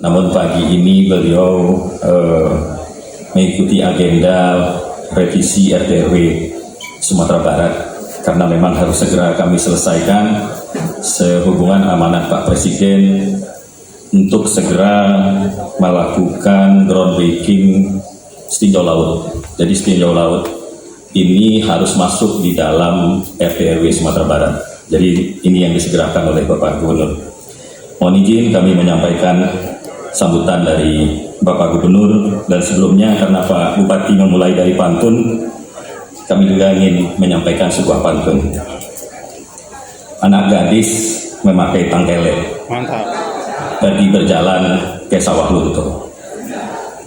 namun pagi ini beliau mengikuti agenda revisi RT/RW Sumatera Barat karena memang harus segera kami selesaikan sehubungan amanat Pak Presiden untuk segera melakukan groundbreaking tinjau laut. Jadi tinjau laut ini harus masuk di dalam RT/RW Sumatera Barat. Jadi ini yang disegerakan oleh Bapak Gubernur. Mohon izin kami menyampaikan sambutan dari Bapak Gubernur, dan sebelumnya karena Pak Bupati memulai dari pantun, kami juga ingin menyampaikan sebuah pantun. Anak gadis memakai tangkele, mantap, pergi berjalan ke sawah lunto.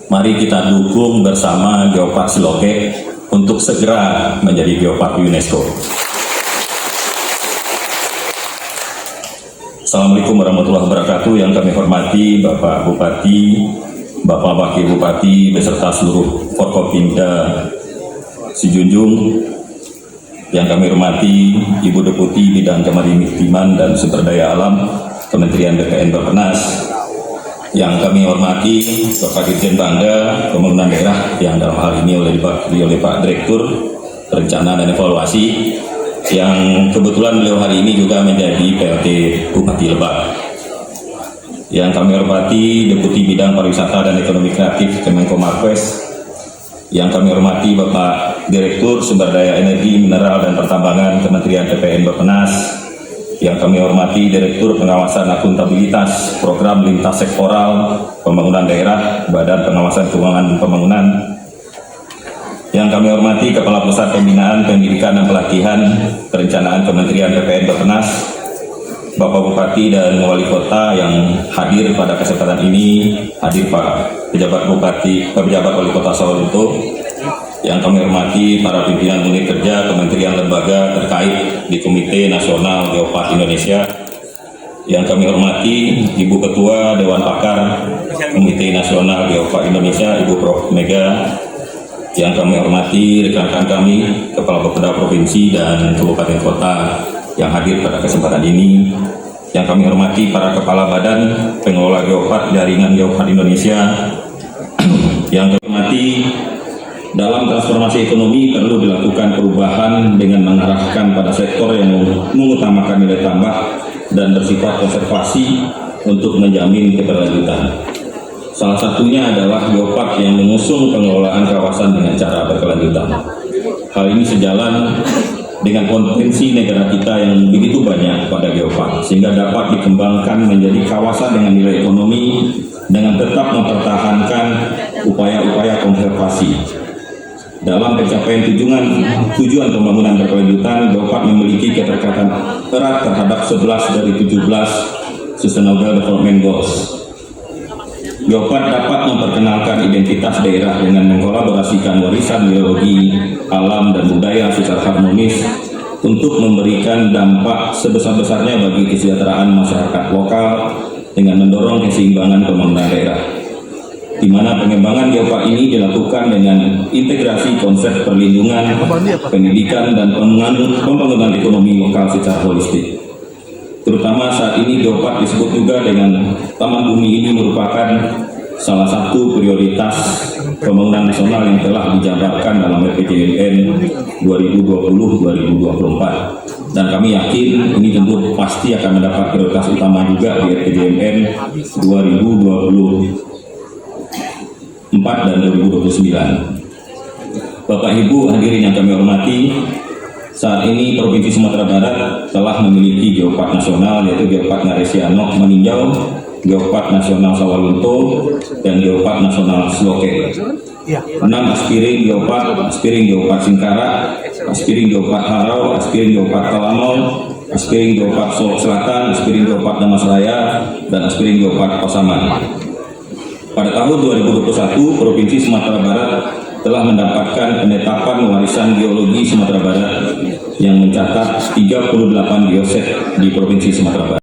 Mari kita dukung bersama Geopark Siloke untuk segera menjadi Geopark UNESCO. Assalamualaikum warahmatullahi wabarakatuh. Yang kami hormati Bapak Bupati, Bapak Wakil Bupati beserta seluruh Forkopimda Sijunjung. Yang kami hormati Ibu Deputi Bidang Kemaritiman dan Sumber Daya Alam Kementerian BPN Bappenas. Yang kami hormati Bapak Dirjen Bangda Pembangunan Daerah yang dalam hal ini oleh Pak Direktur Perencanaan dan Evaluasi, yang kebetulan beliau hari ini juga menjadi PLT Bupati Lebak. Yang kami hormati Deputi Bidang Pariwisata dan Ekonomi Kreatif Kemenko Marves. Yang kami hormati Bapak Direktur Sumber Daya Energi, Mineral dan Pertambangan Kementerian BPN Bappenas. Yang kami hormati Direktur Pengawasan Akuntabilitas Program Lintas Sektoral Pembangunan Daerah Badan Pengawasan Keuangan Pembangunan. Yang kami hormati Kepala Pusat Pembinaan Pendidikan dan Pelatihan Perencanaan Kementerian BPN Bappenas, Bapak Bupati dan Wali Kota yang hadir pada kesempatan ini, hadir Pak Pejabat Bupati, Pejabat Wali Kota Sawalunto. Yang kami hormati para pimpinan unit kerja kementerian lembaga terkait di Komite Nasional Geopark Indonesia. Yang kami hormati Ibu Ketua Dewan Pakar Komite Nasional Geopark Indonesia, Ibu Prof. Mega. Yang kami hormati rekan-rekan kami, Kepala Bapeda Provinsi dan Kabupaten Kota yang hadir pada kesempatan ini. Yang kami hormati para Kepala Badan Pengelola Geopark Jaringan Geopark Indonesia. Yang kami hormati, dalam transformasi ekonomi perlu dilakukan perubahan dengan mengarahkan pada sektor yang mengutamakan nilai tambah dan bersifat konservasi untuk menjamin keberlanjutan. Salah satunya adalah Geopark yang mengusung pengelolaan kawasan dengan cara berkelanjutan. Hal ini sejalan dengan potensi negara kita yang begitu banyak pada Geopark, sehingga dapat dikembangkan menjadi kawasan dengan nilai ekonomi dengan tetap mempertahankan upaya-upaya konservasi. Dalam pencapaian tujuan pembangunan berkelanjutan, Geopark memiliki keterkaitan erat terhadap 11 dari 17 Sustainable Development Goals. Geopark dapat memperkenalkan identitas daerah dengan mengkolaborasikan warisan biologi, alam, dan budaya secara harmonis untuk memberikan dampak sebesar-besarnya bagi kesejahteraan masyarakat lokal dengan mendorong keseimbangan pembangunan daerah, di mana pengembangan Geopark ini dilakukan dengan integrasi konsep perlindungan, pendidikan, dan pembangunan ekonomi lokal secara holistik. Terutama saat ini Geopark disebut juga dengan Taman Bumi ini merupakan salah satu prioritas pembangunan nasional yang telah dijabarkan dalam RPJMN 2020-2024. Dan kami yakin ini tentu pasti akan mendapat prioritas utama juga di RPJMN 2024 dan 2029. Bapak Ibu hadirin yang kami hormati, saat ini Provinsi Sumatera Barat telah memiliki Geopark nasional, yaitu Geopark Naresiano Meninjau, Geopark Nasional Sawalunto, dan Geopark Nasional Siloke. 6 aspiring Geopark Singkara, aspiring Geopark Harau, aspiring Geopark Talamau, aspiring Geopark Solok Selatan, aspiring Geopark Damas Raya, dan aspiring Geopark Pasaman. Pada tahun 2021, Provinsi Sumatera Barat telah mendapatkan penetapan warisan geologi Sumatera Barat yang mencatat 38 geoset di Provinsi Sumatera Barat.